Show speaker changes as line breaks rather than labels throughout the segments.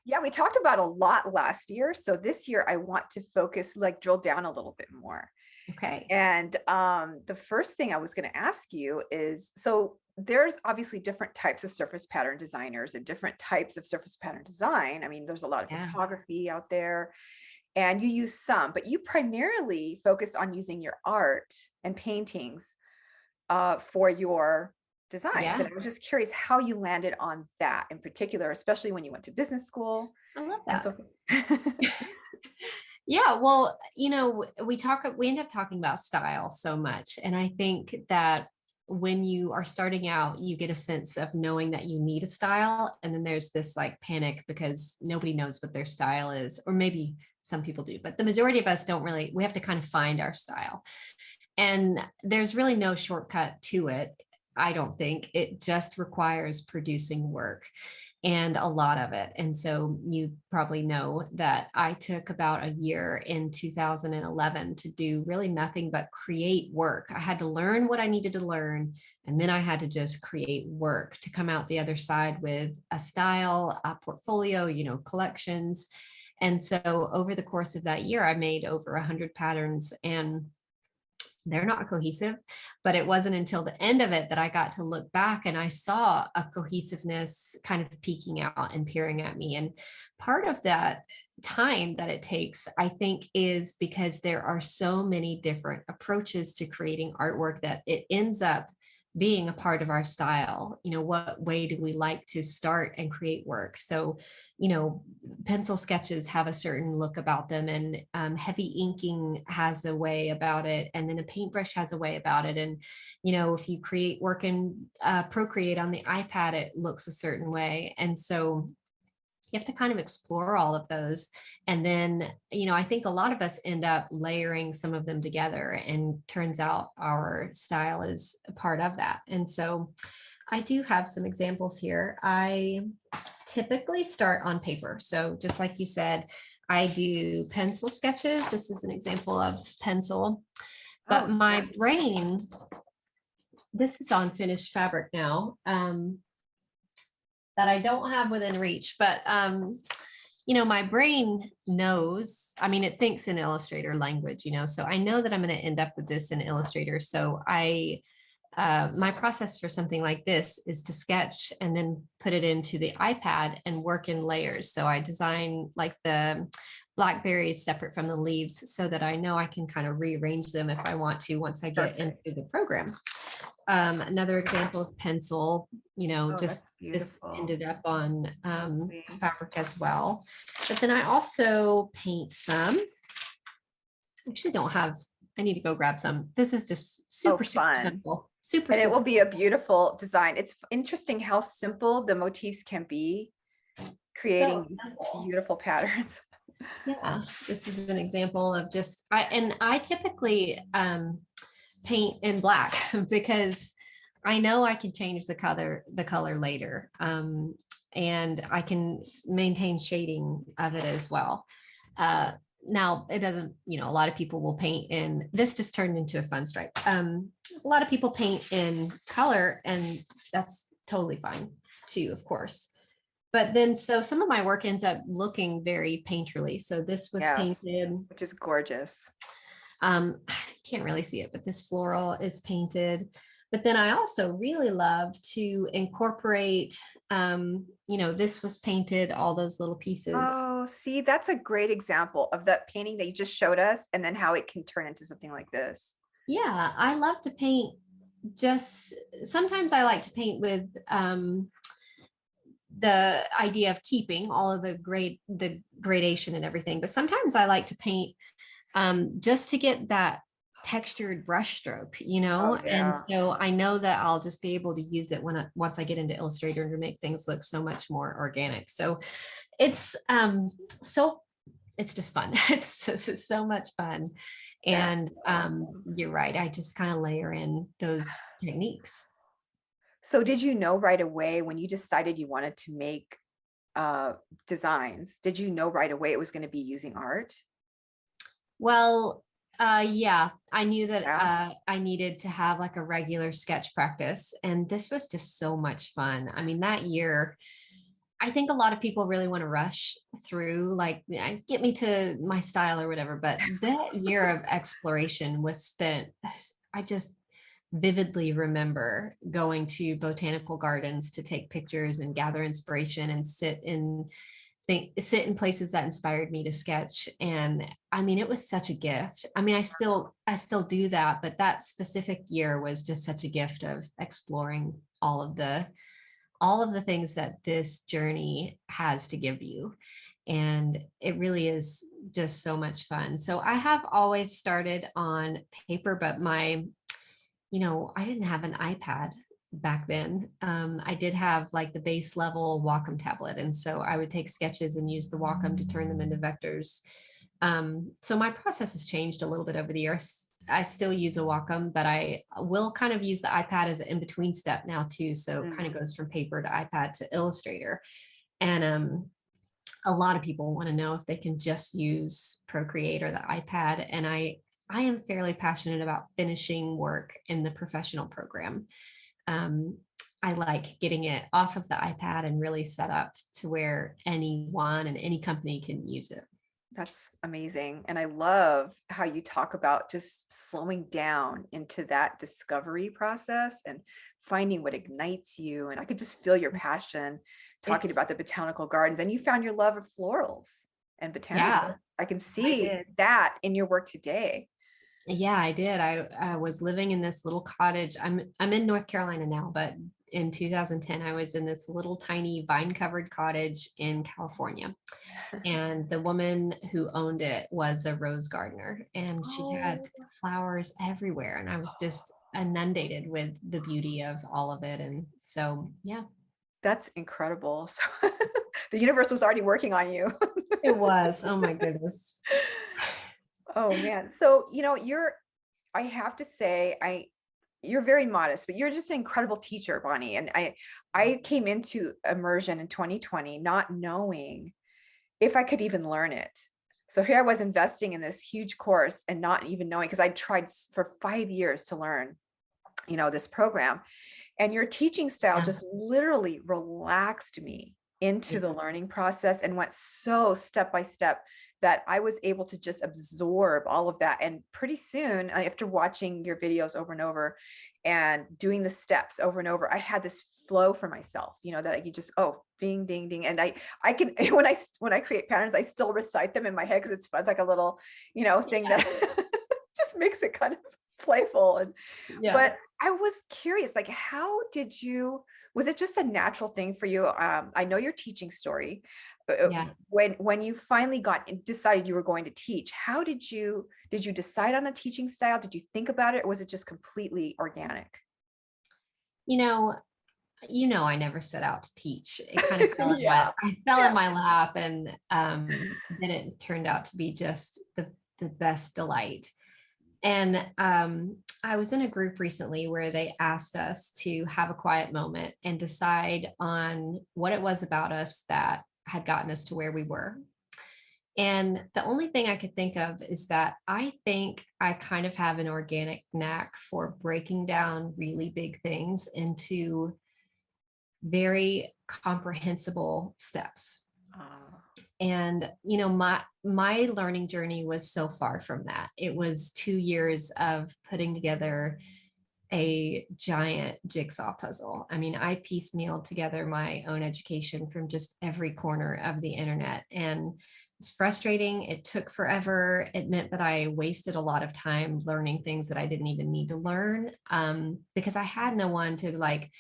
Yeah, we talked about a lot last year. So this year I want to focus, like drill down a little bit more.
Okay.
And the first thing I was going to ask you is, so there's obviously different types of surface pattern designers and different types of surface pattern design. I mean, there's a lot of
Yeah.
photography out there and you use some, but you primarily focus on using your art and paintings for your designs. And
Yeah.
I was just curious how you landed on that in particular, especially when you went to business school
I love
and
that.
so.
Yeah, well, we end up talking about style so much. And I think that when you are starting out, you get a sense of knowing that you need a style. And then there's this like panic because nobody knows what their style is, or maybe some people do, but the majority of us don't really, we have to kind of find our style. And there's really no shortcut to it. I don't think it just requires producing work and a lot of it. And so you probably know that I took about a year in 2011 to do really nothing but create work. I had to learn what I needed to learn, and then I had to just create work to come out the other side with a style, a portfolio, collections. And so over the course of that year, I made over 100 patterns, and they're not cohesive, but it wasn't until the end of it that I got to look back and I saw a cohesiveness kind of peeking out and peering at me. And part of that time that it takes, I think, is because there are so many different approaches to creating artwork that it ends up being a part of our style. What way do we like to start and create work? So, pencil sketches have a certain look about them, and heavy inking has a way about it, and then a paintbrush has a way about it. And if you create work in Procreate on the iPad, it looks a certain way. And so you have to kind of explore all of those. And then, I think a lot of us end up layering some of them together, and turns out our style is a part of that. And so I do have some examples here. I typically start on paper. So just like you said, I do pencil sketches. This is an example of pencil, but
Oh,
my
yeah.
brain, this is on finished fabric now. That I don't have within reach, but my brain knows, I mean, it thinks in Illustrator language, so I know that I'm going to end up with this in Illustrator. So my process for something like this is to sketch and then put it into the iPad and work in layers. So I design like the blackberries separate from the leaves so that I know I can kind of rearrange them if I want to once I get
Perfect.
into the program. Another example of pencil,
Oh,
just
that's
this
beautiful.
ended up on
Lovely.
fabric as well. But then I also paint some. I actually don't have, I need to go grab some. This is just
Oh,
super, super
fun.
simple. Super,
And it will
super.
be a beautiful design. It's interesting how simple the motifs can be,
So
creating these
simple.
beautiful patterns.
Yeah, this is an example of just, I typically paint in black because I know I can change the color later. And I can maintain shading of it as well. Now it doesn't, a lot of people will paint in, this just turned into a fun stripe. A lot of people paint in color, and that's totally fine too, of course. But then, so some of my work ends up looking very painterly. So this was
Yes,
painted.
which is gorgeous.
I can't really see it, but this floral is painted. But then I also really love to incorporate, this was painted, all those little pieces.
Oh, see, that's a great example of that painting that you just showed us, and then how it can turn into something like this.
Yeah, I love to paint. Just sometimes I like to paint with the idea of keeping all of the gradation and everything. But sometimes I like to paint just to get that textured brush stroke,
Oh,
and
yeah.
so I know that I'll just be able to use it once I get into Illustrator to make things look so much more organic. So it's so it's just fun. It's so much fun.
That's
And
awesome.
you're right. I just kind of layer in those techniques.
So did you know right away when you decided you wanted to make uh designs, did you know right away it was going to be using art?
Well, yeah, I knew that
Yeah.
I needed to have like a regular sketch practice, and this was just so much fun. I mean, that year I think a lot of people really want to rush through, like, "Yeah, get me to my style or whatever." But that year of exploration was spent, I just vividly remember going to botanical gardens to take pictures and gather inspiration and sit in places that inspired me to sketch. And I mean, it was such a gift. I mean, I still do that, but that specific year was just such a gift of exploring all of the things that this journey has to give you. And it really is just so much fun. So I have always started on paper, but I didn't have an iPad back then. I did have like the base level Wacom tablet. And so I would take sketches and use the Wacom to turn them into vectors. So my process has changed a little bit over the years. I still use a Wacom, but I will kind of use the iPad as an in-between step now too. So it kind of goes from paper to iPad to Illustrator. And a lot of people want to know if they can just use Procreate or the iPad. And I am fairly passionate about finishing work in the professional program. I like getting it off of the iPad and really set up to where anyone and any company can use it.
That's amazing. And I love how you talk about just slowing down into that discovery process and finding what ignites you. And I could just feel your passion talking
It's,
about the botanical gardens, and you found your love of florals and
yeah,
botanicals. I can
I
see
did.
that in your work today.
Yeah, I did. I was living in this little cottage. I'm in North Carolina now, but in 2010, I was in this little tiny vine-covered cottage in California. And the woman who owned it was a rose gardener, and she had
Oh,
flowers everywhere. And I was just inundated with the beauty of all of it. And so, yeah,
that's incredible. So the universe was already working on you.
it was. Oh my goodness.
Oh man. So, I have to say, you're very modest, but you're just an incredible teacher, Bonnie. And I came into Immersion in 2020, not knowing if I could even learn it. So here I was investing in this huge course and not even knowing, because I tried for 5 years to learn, this program. And your teaching style
Yeah.
just literally relaxed me into the learning process and went so step by step that I was able to just absorb all of that. And pretty soon, after watching your videos over and over and doing the steps over and over, I had this flow for myself, that I could just, oh, ding, ding, ding. And I can, when I create patterns, I still recite them in my head because it's fun. It's like a little, thing
Yeah.
that just makes it kind of playful.
Yeah.
But I was curious, like, was it just a natural thing for you? I know your teaching story.
Yeah.
When you finally decided you were going to teach, how did you decide on a teaching style? Did you think about it, or was it just completely organic?
You know, I never set out to teach. It kind of fell in my
Yeah.
I fell in
Yeah.
my lap, and then it turned out to be just the best delight. And I was in a group recently where they asked us to have a quiet moment and decide on what it was about us that had gotten us to where we were. And the only thing I could think of is that I think I kind of have an organic knack for breaking down really big things into very comprehensible steps.
Uh,
And my learning journey was so far from that. It was 2 years of putting together a giant jigsaw puzzle. I mean, I piecemealed together my own education from just every corner of the internet, and it's frustrating. It took forever. It meant that I wasted a lot of time learning things that I didn't even need to learn, because I had no one to like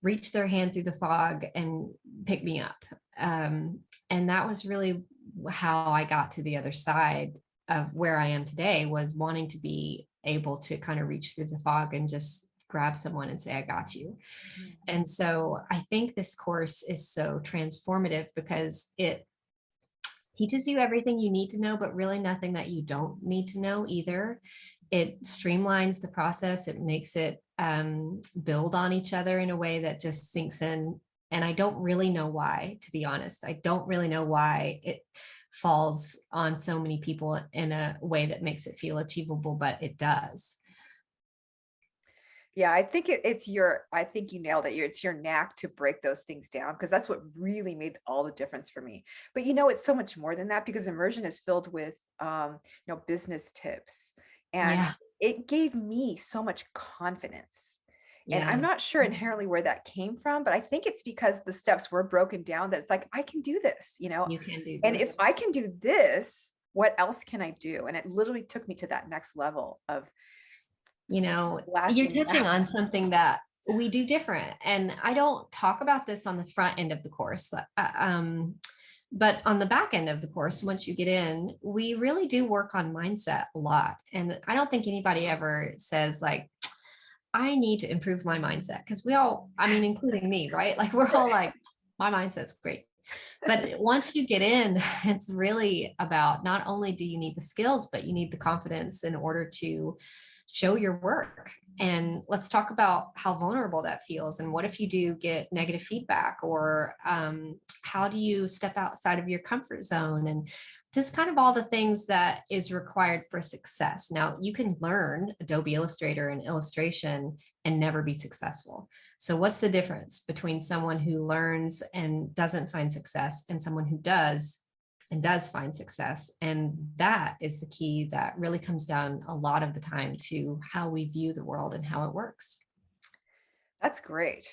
reach their hand through the fog and pick me up. And that was really how I got to the other side of where I am today, was wanting to be able to kind of reach through the fog and just grab someone and say, I got you. And so I think this course is so transformative because it teaches you everything you need to know, but really nothing that you don't need to know either. It streamlines the process. It makes it build on each other in a way that just sinks in. And I don't really know why, to be honest. I don't really know why it falls on so many people in a way that makes it feel achievable, but it does.
Yeah, I think it's your, I think you nailed it. It's your knack to break those things down because that's what really made all the difference for me. But it's so much more than that because immersion is filled with, business tips, and
Yeah.
it gave me so much confidence. And I'm
Yeah.
not sure inherently where that came from, but I think it's because the steps were broken down that it's like, I can do this.
You can do
And if
this.
I can do this, what else can I do? And it literally took me to that next level of
You're
blasting it
touching
out.
on something that we do different. And I don't talk about this on the front end of the course. But on the back end of the course, once you get in, we really do work on mindset a lot. And I don't think anybody ever says, like, I need to improve my mindset. Because we all, I mean, including me, right? Like, we're all like, my mindset's great. But once you get in, it's really about not only do you need the skills, but you need the confidence in order to show your work. And let's talk about how vulnerable that feels. And what if you do get negative feedback, or how do you step outside of your comfort zone, and just kind of all the things that is required for success. Now, you can learn Adobe Illustrator and illustration and never be successful. So what's the difference between someone who learns and doesn't find success and someone who does and does find success? And that is the key that really comes down a lot of the time to how we view the world and how it works.
That's great.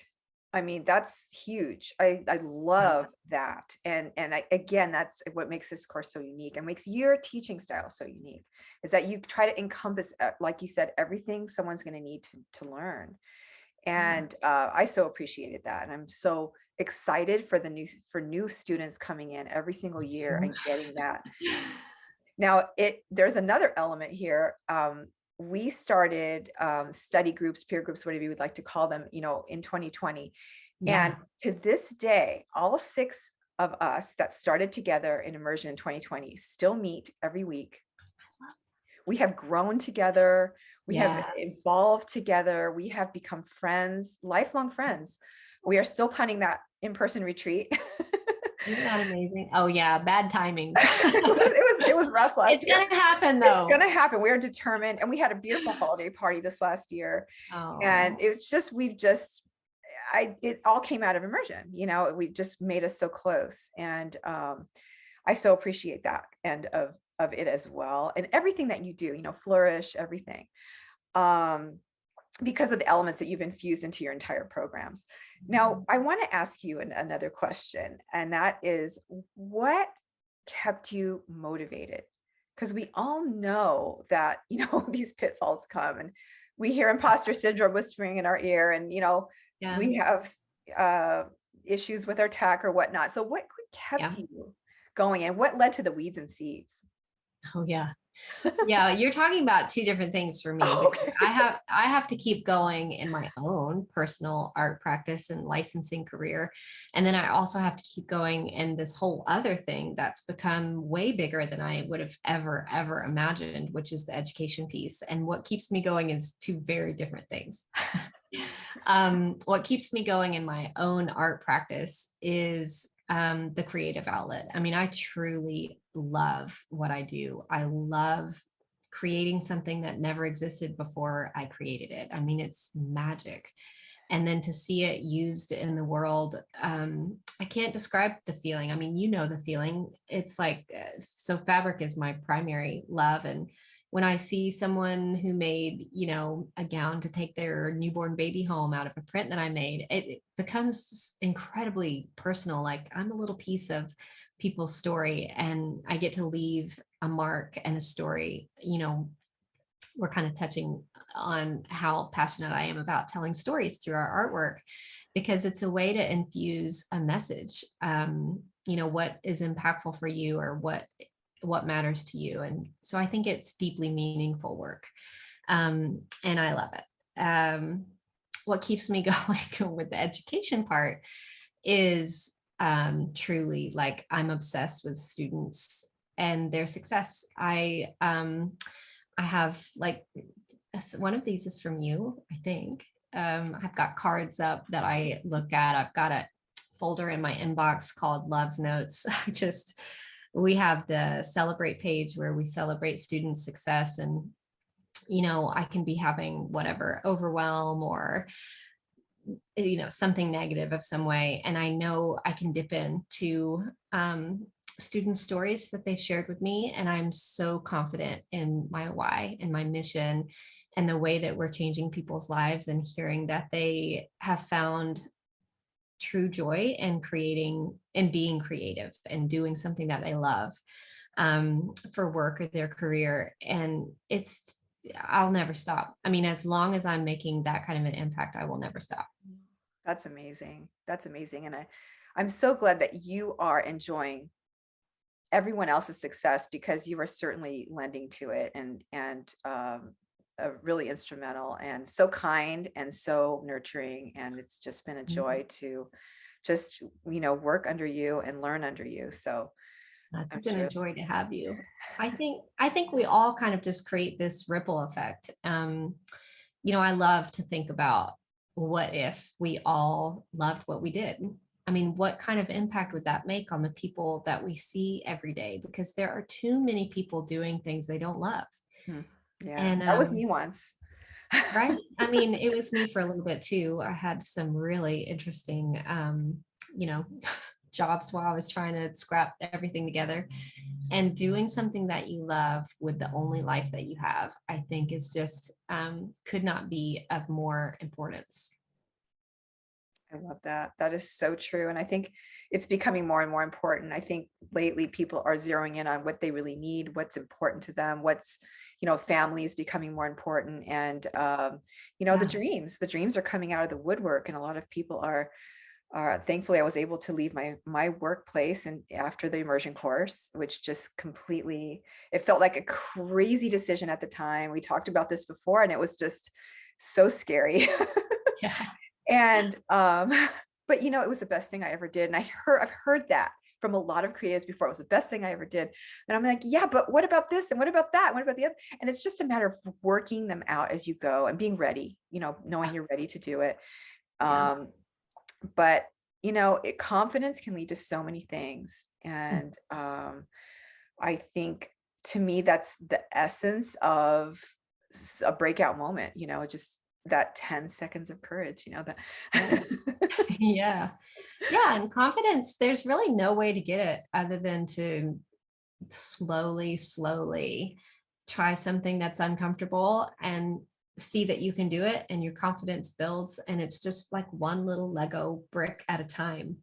I mean, that's huge. I love that. And again, that's what makes this course so unique and makes your teaching style so unique, is that you try to encompass, like you said, everything someone's going to need to learn. And I so appreciated that. And I'm so excited for new students coming in every single year and getting that. Now, there's another element here. We started study groups, peer groups, whatever you would like to call them, in 2020. And
Yeah.
to this day, all 6 of us that started together in Immersion in 2020 still meet every week. We have grown together. We have
Yeah.
evolved together. We have become friends, lifelong friends. We are still planning that in-person retreat.
Isn't that amazing? Oh yeah, bad timing.
it was rough last
It's
year.
gonna happen
It's
though.
gonna happen. We are determined, and we had a beautiful holiday party this last year. And
Oh,
it's just it all came out of immersion. We just made us so close, and I so appreciate that end of it as well, and everything that you do. Flourish everything. Because of the elements that you've infused into your entire programs. Now, I want to ask you another question, and that is, what kept you motivated? Because we all know that, these pitfalls come, and we hear imposter syndrome whispering in our ear, and,
yeah.
we have issues with our tech or whatnot. So what
Yeah.
kept you going, and what led to the weeds and seeds?
Oh yeah. Yeah, you're talking about two different things for me, because
Okay.
I have to keep going in my own personal art practice and licensing career. And then I also have to keep going in this whole other thing that's become way bigger than I would have ever imagined, which is the education piece. And what keeps me going is two very different things. What keeps me going in my own art practice is the creative outlet. I mean, I truly love what I do. I love creating something that never existed before I created it. I mean, it's magic. And then to see it used in the world, I can't describe the feeling. I mean, the feeling. It's like, so fabric is my primary love. And when I see someone who made, a gown to take their newborn baby home out of a print that I made, it becomes incredibly personal. Like, I'm a little piece of people's story, and I get to leave a mark and a story. We're kind of touching on how passionate I am about telling stories through our artwork, because it's a way to infuse a message. What is impactful for you, or what matters to you. And so I think it's deeply meaningful work. And I love it. What keeps me going with the education part is truly, like, I'm obsessed with students and their success. I have, like, one of these is from you, I think. I've got cards up that I look at. I've got a folder in my inbox called Love Notes. We have the Celebrate page where we celebrate student success. And I can be having whatever overwhelm or, something negative of some way. And I know I can dip into student stories that they shared with me. And I'm so confident in my why and my mission and the way that we're changing people's lives, and hearing that they have found true joy in creating and being creative and doing something that they love for work or their career. And I'll never stop. I mean, as long as I'm making that kind of an impact, I will never stop.
That's amazing. That's amazing. And I'm so glad that you are enjoying everyone else's success, because you are certainly lending to it, and really instrumental and so kind and so nurturing. And it's just been a joy to just, work under you and learn under you. So
It's
I'm
been a
sure.
joy to have you. I think we all kind of just create this ripple effect. I love to think about, what if we all loved what we did? I mean, what kind of impact would that make on the people that we see every day? Because there are too many people doing things they don't love.
Hmm. Yeah,
And
that was me once.
right. I mean, it was me for a little bit too. I had some really interesting, you know, jobs while I was trying to scrap everything together. And doing something that you love with the only life that you have, I think is just could not be of more importance.
I love that. That is so true. And I think it's becoming more and more important. I think lately people are zeroing in on what they really need, what's important to them, family is becoming more important. And,
Yeah.
the dreams are coming out of the woodwork. And a lot of people thankfully I was able to leave my workplace and after the immersion course, which just completely, it felt like a crazy decision at the time. We talked about this before, and it was just so scary.
Yeah.
And but it was the best thing I ever did. And I've heard that from a lot of creatives before. It was the best thing I ever did. And I'm like, yeah, but what about this? And what about that? What about the other? And it's just a matter of working them out as you go and being ready, knowing you're ready to do it.
Yeah.
But confidence can lead to so many things. And I think, to me, that's the essence of a breakout moment, just that 10 seconds of courage, that.
Yes. Yeah. Yeah. And confidence, there's really no way to get it other than to slowly try something that's uncomfortable and see that you can do it, and your confidence builds, and it's just like one little Lego brick at a time.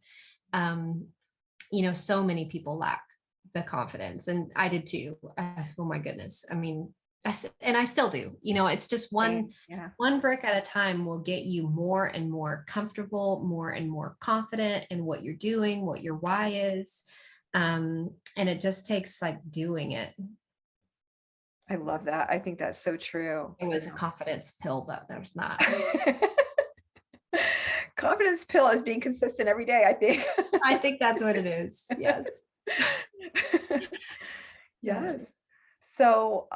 um so many people lack the confidence, and I did too. Oh my goodness, I mean, and I still do. It's just one
Yeah.
one brick at a time will get you more and more comfortable, more and more confident in what you're doing, what your why is. And it just takes like doing it.
I love that. I think that's so true.
It was a confidence pill, but there's not.
Confidence pill is being consistent every day, I think.
I think that's what it is. Yes. Yeah.
Yes. So,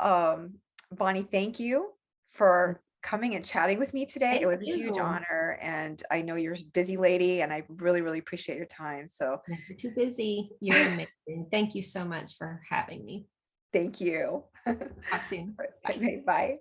Bonnie, thank you for coming and chatting with me today. It
Thank
was a huge
you.
honor, and I know you're a busy lady, and I really, really appreciate your time. So,
Never too busy. You're amazing. Thank you so much for having me.
thank you.
Talk soon. Bye.
Okay, bye.